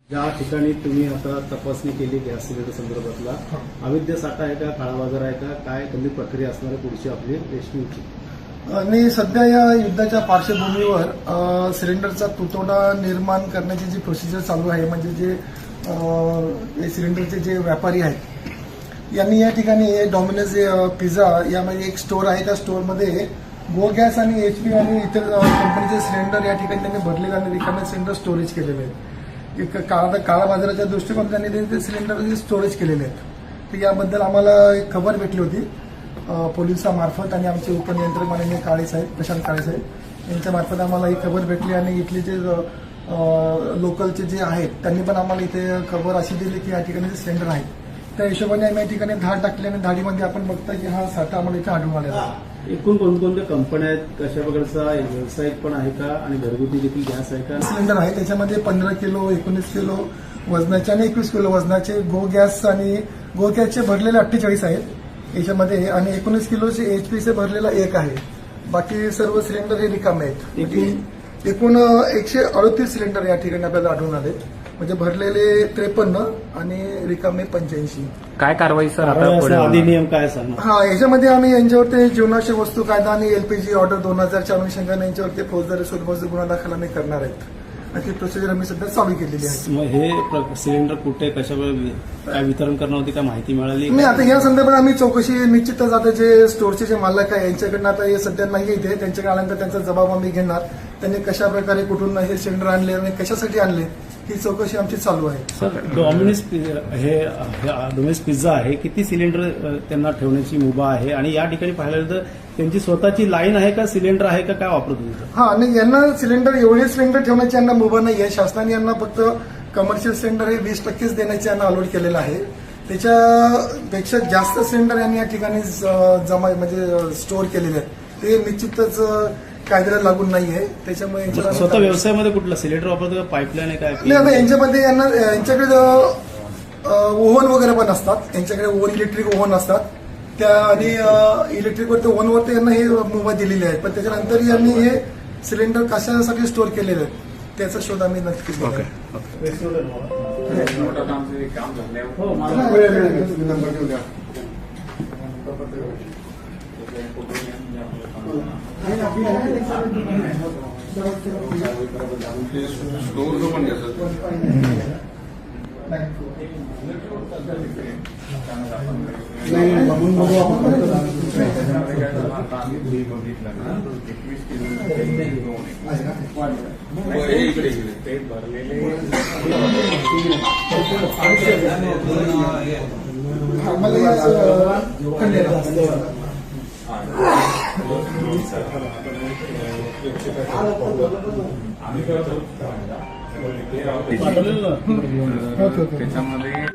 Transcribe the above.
ज्या ठिकाणी तुम्ही आता तपासणी केली गॅस सिलेंडर संदर्भातला अवैध साठा आहे का, काळा बाजार आहे का, काय कधी प्रक्रिया असणार आहे पुढची आपली रेशनिंगची? आणि सध्या या युद्धाच्या पार्श्वभूमीवर सिलेंडरचा तुटवडा निर्माण करण्याची जी प्रोसिजर चालू आहे, म्हणजे जे सिलेंडरचे जे व्यापारी आहेत यांनी या ठिकाणी डॉमिनोज पिझ्झा यामध्ये एक स्टोअर आहे, त्या स्टोअरमध्ये गो गॅस आणि HP आणि इतर कंपनीचे सिलेंडर या ठिकाणी त्यांनी भरलेले आणि रिकामे सिलेंडर स्टोरेज केलेले आहेत. एक काळा बाजाराच्या दृष्टिकोन त्यांनी ते सिलेंडर स्टोरेज केलेले आहेत. तर याबद्दल आम्हाला एक खबर भेटली होती पोलिसांमार्फत आणि आमचे उपनियंत्रक माननीय काळेसाहेब, प्रशांत काळेसाहेब यांच्यामार्फत आम्हाला ही खबर भेटली आणि इथले जे लोकलचे जे आहेत त्यांनी पण आम्हाला इथे खबर अशी दिली की या ठिकाणी जे सिलेंडर आहेत त्या हिशोबाने आम्ही या ठिकाणी धाड टाकली आणि धाडीमध्ये आपण बघता की हा साठा आम्हाला इथे आढळून आलेला आहे. एकूण कोणकोणत्या कंपन्या आहेत, कशा प्रकारचा व्यावसायिक पण आहे का आणि घरगुती देखील गॅस आहे का? सिलेंडर आहे त्याच्यामध्ये 15 किलो 19 किलो वजनाचे आणि 21 किलो वजनाचे गो गॅस आणि गो गॅसचे भरलेले 48 आहेत याच्यामध्ये आणि 19 किलोचे HPचे भरलेला एक आहे. बाकी सर्व सिलेंडर हे रिकामे आहेत. एकूण 138 सिलेंडर या ठिकाणी आपल्याला आढळून आले, म्हणजे भरलेले 53 आणि रिकामे 85. काय कारवाई सर अधिनियम काय सांगणार? हा, याच्यामध्ये आम्ही यांच्यावरती जीवनावश्यक वस्तू कायदा आणि LPG ऑर्डर 2000च्या अनुषंगाने यांच्यावरती फौजदारी सूडबुद्ध गुन्हा दाखल आम्ही करणार आहेत आणि ती प्रोसिजर आम्ही सध्या चालू केलेली आहे. मग हे सिलेंडर कुठे कशा काय वितरण करणार होती, काय माहिती मिळाली? नाही, आता या संदर्भात आम्ही चौकशी निश्चितच आता जे स्टोअरचे जे मालक आहे यांच्याकडनं आता हे सध्या नाही इथे, त्यांच्याकडे आल्यानंतर त्यांचा जबाब आम्ही घेणार. त्यांनी कशा प्रकारे कुठून हे सिलेंडर आणले आणि कशासाठी आणले ही चौकशी आमची चालू आहे. सर, डॉमिनोज पिझ्झा आहे, किती सिलेंडर त्यांना ठेवण्याची मुभा आहे आणि या ठिकाणी पाहायला गेलं तर त्यांची स्वतःची लाईन आहे का, सिलेंडर आहे का, काय वापरत होते? हा, आणि यांना सिलेंडर एवढे सिलेंडर ठेवण्याची यांना मुभा नाही आहे. शासनाने यांना फक्त कमर्शियल सिलेंडर हे 20%च देण्याचे यांना अलॉट केलेलं आहे. त्याच्यापेक्षा जास्त सिलेंडर यांनी या ठिकाणी जमा म्हणजे स्टोअर केलेले आहेत. ते निश्चितच कायद्याला लागून नाहीये. त्याच्यामुळे स्वतः व्यवसायामध्ये कुठला सिलेंडर वापरतो का, पाईपलाईन आहे काय? नाही, आता यांच्यामध्ये यांच्याकडे ओव्हन वगैरे पण असतात, यांच्याकडे ओव्हन इलेक्ट्रिक ओव्हन असतात त्या आणि इलेक्ट्रिकवरती ओव्हनवरती यांना हे मुभा दिलेली आहे. पण त्याच्यानंतर यांनी हे सिलेंडर कशासाठी स्टोअर केलेले आहेत त्याचा शोध आम्ही नक्कीच घेऊ. त्याच्यामध्ये